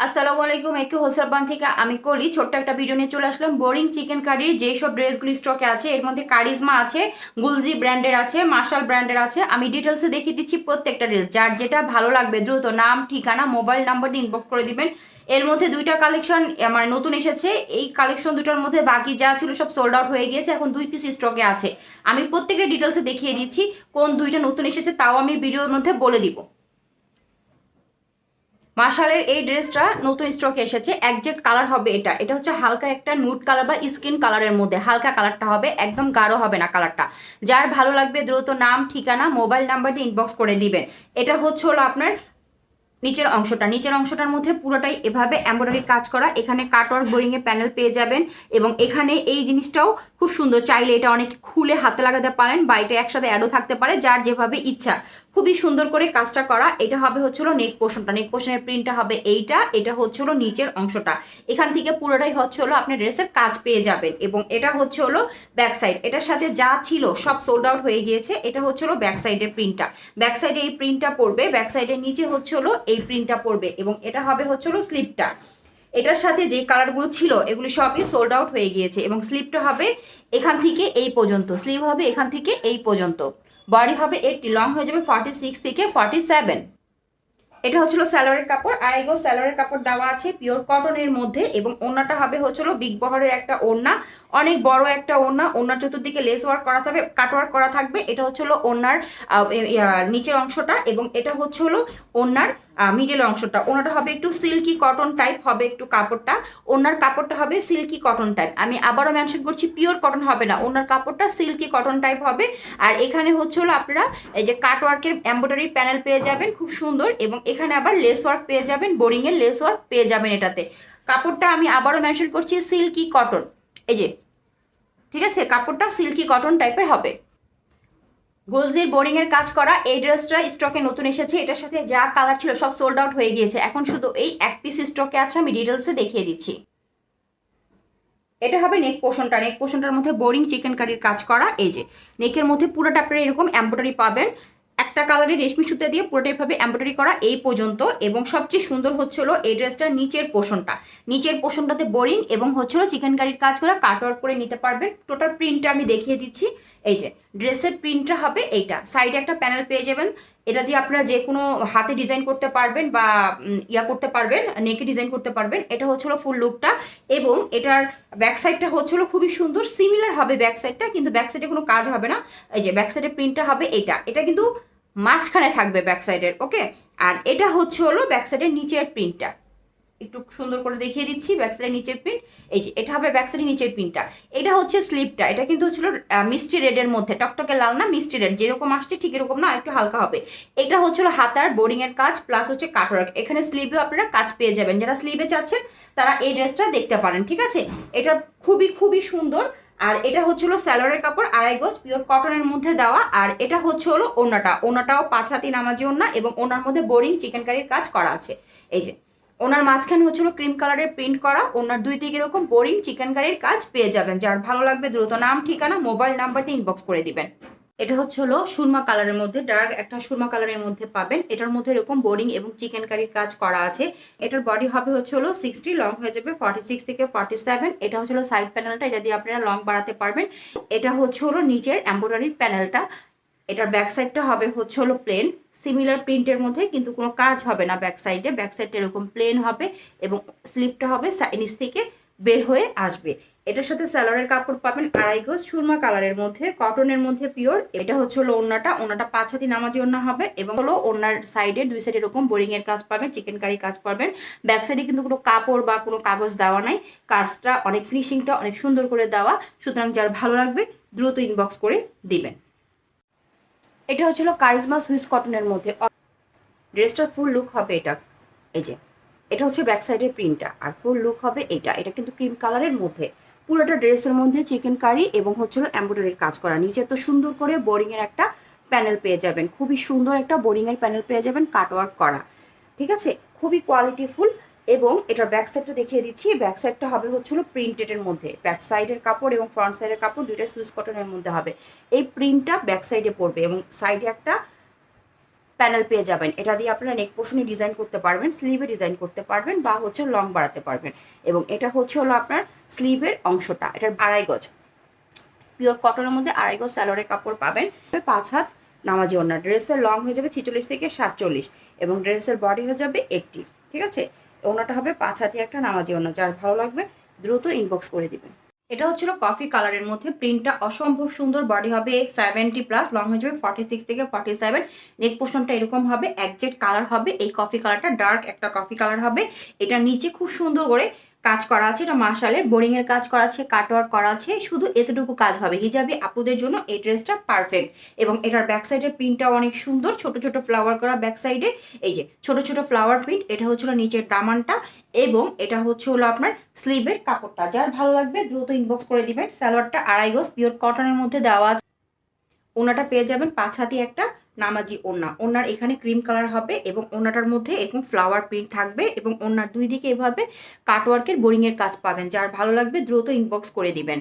আসসালামু আলাইকুম। একটু হোলসেল বাং থেকে আমি কলি ছোট্ট একটা ভিডিও নিয়ে চলে আসলাম। বোরিং চিকেন কারির যেসব ড্রেসগুলি স্টকে আছে এর মধ্যে কারিজমা আছে, গুলজি ব্র্যান্ডের আছে, মার্শাল ব্র্যান্ডের আছে। আমি ডিটেলসে দেখিয়ে দিচ্ছি প্রত্যেকটা ড্রেস। যার যেটা ভালো লাগবে দ্রুত নাম, ঠিকানা, মোবাইল নাম্বার দিয়ে ইনবক্স করে দিবেন। এর মধ্যে দুইটা কালেকশন আমার নতুন এসেছে। এই কালেকশন দুটার মধ্যে বাকি যা ছিল সব সোল্ড আউট হয়ে গিয়েছে, এখন 2 পিস স্টকে আছে। আমি প্রত্যেকটা ডিটেলসে দেখিয়ে দিচ্ছি কোন দুইটা নতুন এসেছে, তাও আমি ভিডিওর মধ্যে বলে দিব। মার্শালের এই ড্রেসটা নতুন স্টকে এসেছে। একজ্যাক্ট কালার হবে এটা। এটা হচ্ছে হালকা একটা নুড কালার বা স্কিন কালারের মধ্যে হালকা কালারটা হবে, একদম গাঢ় হবে না কালারটা। যার ভালো লাগবে দ্রুত নাম, ঠিকানা, মোবাইল নাম্বার দিয়ে ইনবক্স করে দিবেন। এটা হচ্ছে হলো আপনার নিচের অংশটার মধ্যে পুরোটাই এভাবে এমব্রয়ডারির কাজ করা। এখানে কাটওয়ার্ক বোরিং এর প্যানেল পেয়ে যাবেন এবং এখানে এই জিনিসটাও খুব সুন্দর। চাইলে এটা অনেক খুলে হাতে লাগাতে পারেন বা এটা একসাথে অ্যাডও থাকতে পারে, যার যেভাবে ইচ্ছা। খুবই সুন্দর করে কাজটা করা। এটা হবে হচ্ছিল নেক পোর্শনটা, নেক পোর্শনের প্রিন্টটা হবে এইটা। এটা হচ্ছিল নিচের অংশটা, এখান থেকে পুরোটাই হচ্ছে হলো আপনি ড্রেসের কাজ পেয়ে যাবেন। এবং এটা হচ্ছে হলো ব্যাক সাইড। এটার সাথে যা ছিল সব সোল্ড আউট হয়ে গিয়েছে। এটা হচ্ছে হলো ব্যাক সাইডের প্রিন্টটা। ব্যাক সাইডে এই প্রিন্টটা পড়বে, ব্যাক সাইডের নিচে হচ্ছে হলো এই প্রিন্টটা পড়বে এবং এটা হবে হচ্ছে হলো স্লিপটা। এটার সাথে যে কালারগুলো ছিল এগুলি সবই সোল্ড আউট হয়ে গিয়েছে এবং স্লিপটা হবে এখান থেকে এই পর্যন্ত, স্লিভ হবে এখান থেকে এই পর্যন্ত। বডি হবে 80, লং হয়ে যাবে 46 থেকে 47। এটা হচ্ছিল স্যালোয়ারের কাপড়। আর এগো স্যালোয়ারের কাপড় দেওয়া আছে পিওর কটনের মধ্যে এবং ওড়নাটা হবে হচ্ছিল বিগ বহরের একটা ওড়না, অনেক বড় একটা ওড়না। ওড়নার চতুর্দিকে লেস ওয়ার্ক করা থাকবে, কাটওয়ার্ক করা থাকবে। এটা হচ্ছিল ওড়নার নিচের অংশটা এবং এটা হচ্ছিল ওড়নার মিডল অংশটা। ওনাটা হবে একটু সিল্কি কটন টাইপ হবে একটু কাপড়টা। ওনার কাপড়টা হবে সিল্কি কটন টাইপ। আমি আবারও মেনশন করছি পিওর কটন হবে না, ওনার কাপড়টা সিল্কি কটন টাইপ হবে। আর এখানে হচ্ছে হলো আপনারা এই যে কাটওয়ার্কের এমব্রয়ডারি প্যানেল পেয়ে যাবেন খুব সুন্দর এবং এখানে আবার লেস ওয়ার্ক পেয়ে যাবেন, বোরিং এর লেস ওয়ার্ক পেয়ে যাবেন এটাতে। কাপড়টা আমি আবারও মেনশন করছি সিল্কি কটন, এই যে ঠিক আছে, কাপড়টা সিল্কি কটন টাইপের হবে। গোলজির বোরিং এর কাজ করা এই ড্রেসটা স্টকে নতুন এসেছে। এটার সাথে যা কালার ছিল সব সোল্ড আউট হয়ে গিয়েছে, এখন শুধু এই এক পিস স্টকে আছে। আমি ডিটেলসে দেখিয়ে দিচ্ছি। এটা হবে নেক পোর্শনটা। নেক পোর্শনটার মধ্যে বোরিং চিকেন কারির কাজ করা। এই যে নেকের মধ্যে পুরোটা আপনারা এরকম এমব্রয়ডারি পাবেন, একটা কালারের রেশমি সুতা দিয়ে পুরোটাই ভাবে এমব্রয়ডারি করা এই পর্যন্ত। এবং সবচেয়ে সুন্দর হচ্ছিল এই ড্রেসটার নিচের পোর্শনটা। নিচের পোর্শনটাতে বোরিং এবং হচ্ছিল চিকেন কারির কাজ করা, কাটওয়ার্ক করে নিতে পারবেন। টোটাল প্রিন্টটা আমি দেখিয়ে দিচ্ছি। এই যে ড্রেসের প্রিন্টটা হবে এইটা। সাইডে একটা প্যানেল পেয়ে যাবেন, এটা দিয়ে আপনারা যে কোনো হাতে ডিজাইন করতে পারবেন বা করতে পারবেন, নেকে ডিজাইন করতে পারবেন। এটা হচ্ছিল ফুল লুকটা এবং এটার ব্যাক সাইডটা হচ্ছিল খুবই সুন্দর, সিমিলার হবে ব্যাক সাইডটা, কিন্তু ব্যাক সাইডে কোনো কাজ হবে না। এই যে ব্যাক সাইডের প্রিন্টটা হবে এইটা। এটা কিন্তু মাঝখানে থাকবে ব্যাক সাইডের, ওকে। আর এটা হচ্ছে হলো ব্যাক সাইডের নিচের প্রিন্টটা, একটু সুন্দর করে দেখিয়ে দিচ্ছি ব্যাক সাইডের নিচের প্রিন্ট। এই যে এটা হবে ব্যাক সাইডের নিচের প্রিন্টটা। এটা হচ্ছে স্লিপটা। এটা কিন্তু হচ্ছিল মিষ্টি রেডের মধ্যে, টকটকে লাল না, মিষ্টি রেড যেরকম আসছে ঠিক এরকম না, একটু হালকা হবে। এটা হচ্ছিল হাতার বোরিং এর কাজ প্লাস হচ্ছে কাটওয়ার্ক। এখানে স্লিভেও আপনারা কাজ পেয়ে যাবেন, যারা স্লিভে চাচ্ছেন তারা এই ড্রেসটা দেখতে পারেন, ঠিক আছে। এটা খুবই খুবই সুন্দর। আর এটা হচ্ছিল স্যালোয়ারের কাপড়, 2.5 গজ পিওর কটনের মধ্যে দেওয়া। আর এটা হচ্ছে হলো ওড়নাটা। ওড়নাটাও 5 হাতি নামাজি ওড়না এবং ওনার মধ্যে বোরিং চিকেন কারির কাজ করা আছে। এই যে ওনার মাঝখানে হচ্ছিল ক্রিম কালারের প্রিন্ট করা। ওনার দুই দিকে এরকম বোরিং চিকেন কারির কাজ পেয়ে যাবেন। যার ভালো লাগবে দ্রুত নাম, ঠিকানা, মোবাইল নাম্বার দিয়ে ইনবক্স করে দিবেন। এটা হচ্ছে হলো সুরমা কালারের মধ্যে, ডার্ক একটা সুরমা কালারের মধ্যে পাবেন। এটার মধ্যে এরকম বোরিং এবং চিকেন কারির কাজ করা আছে। এটার বডি হবে হচ্ছে হলো 60, লং হয়ে যাবে 46 থেকে 47। এটা হচ্ছে হলো সাইড প্যানেলটা, এটা দিয়ে আপনারা লং বাড়াতে পারবেন। এটা হচ্ছে হলো নিচের এমব্রয়ডারির প্যানেলটা। এটার ব্যাক সাইডটা হবে হচ্ছে হলো প্লেন, সিমিলার প্রিন্টের মধ্যে কিন্তু কোনো কাজ হবে না ব্যাক সাইডে। ব্যাক সাইডটা এরকম প্লেন হবে এবং স্লিপটা হবে নিচ থেকে বের হয়ে আসবে। এটার সাথে স্যালোয়ারের কাপড় পাবেন 2.5 গজ সুরমা কালারের মধ্যে, কটনের মধ্যে পিওর। এটা হচ্ছে হলো ওড়নাটা। ওড়নাটা 5 হাতি নামাজি ওড়না হবে এবং হলো ওড়নার সাইডে দুই সাইডে এরকম বোরিং এর কাজ পাবেন, চিকেন কারি কাজ পাবেন। ব্যাক সাইডে কিন্তু কোনো কাপড় বা কোনো কাগজ দেওয়া নাই, কাজটা অনেক ফিনিশিংটা অনেক সুন্দর করে দেওয়া। সুতরাং যার ভালো লাগবে দ্রুত ইনবক্স করে দিবেন। এটা হচ্ছিল কারিজমা সুইস কটনের মধ্যে। ড্রেসটার ফুল লুক হবে এটা। এই যে এটা হচ্ছে ব্যাক সাইডের প্রিন্টটা আর ফুল লুক হবে এটা। এটা কিন্তু ক্রিম কালারের মধ্যে, পুরোটা ড্রেসের মধ্যে চিকেন কারি এবং হচ্ছিল এমব্রয়ডারির কাজ করা। নিচে তো সুন্দর করে বোরিং এর একটা প্যানেল পেয়ে যাবেন, খুবই সুন্দর একটা বোরিং এর প্যানেল পেয়ে যাবেন, কাটওয়ার্ক করা, ঠিক আছে, খুবই কোয়ালিটিফুল। এবং এটার ব্যাক সাইডটা দেখিয়ে দিচ্ছি। ব্যাক সাইডটা হবে হচ্ছিল প্রিন্টেডের মধ্যে, ব্যাক সাইডের কাপড় এবং ফ্রন্ট সাইডের কাপড় দুইটা সুইস কটনের মধ্যে হবে। এই প্রিন্টটা ব্যাক সাইডে পড়বে এবং সাইডে একটা প্যানেল পেয়ে যাবেন। এটা দিয়ে আপনারা নেক পোর্শনে ডিজাইন করতে পারবেন, স্লিভে ডিজাইন করতে পারবেন বা হচ্ছে লং বাড়াতে পারবেন। এবং এটা হচ্ছে হলো আপনার স্লিভের অংশটা, এটার 2.5 গজ পিওর কটনের মধ্যে 2.5 গজ সালোয়ারের কাপড় পাবেন। 5 হাত নামাজি ওড়না, ড্রেসের লং হয়ে যাবে 46 থেকে 47 এবং ড্রেসের বডি হয়ে যাবে 80। ঠিক আছে, ওড়নাটা হবে 5 হাতি একটা নামাজি ওড়না। যার ভালো লাগবে দ্রুত ইনবক্স করে দিবেন। এটা হচ্ছিল কফি কালারের মধ্যে, প্রিন্টটা অসম্ভব সুন্দর, বডি হবে 70+, লং হয়ে যাবে 46 থেকে 47, নেক পোর্শনটা এরকম হবে, একজেক্ট কালার হবে এই কফি কালারটা, ডার্ক একটা কফি কালার হবে। এটা নিচে খুব সুন্দর করে কাজ করা আছে, এটা মাশালের বোরিং এর কাজ করা আছে, কাটওয়ার্ক করা আছে, শুধু এতটুকু কাজ হবে। হিজাবি আপুদের জন্য এই ড্রেসটা পারফেক্ট। এবং এটার ব্যাক সাইডের প্রিন্টটাও অনেক সুন্দর, ছোট ছোট ফ্লাওয়ার করা ব্যাক সাইডে, এই যে ছোট ছোট ফ্লাওয়ার প্রিন্ট। এটা হচ্ছিল নিচের দামানটা এবং এটা হচ্ছে হলো আপনার স্লিভের কাপড়টা। যার ভালো লাগবে দ্রুত ইনবক্স করে দিবেন। সালোয়ারটা 2.5 গজ পিওর কটনের মধ্যে দেওয়া আছে। ওনাটা পেয়ে যাবেন 5 হাতি একটা নামাজি ওড়না। ওড়নার এখানে ক্রিম কালার হবে এবং ওড়নাটার মধ্যে এরকম ফ্লাওয়ার প্রিন্ট থাকবে এবং ওড়নার দুই দিকে এভাবে কাটওয়ার্কের বোরিং এর কাজ পাবেন। যার ভালো লাগবে দ্রুত ইনবক্স করে দিবেন।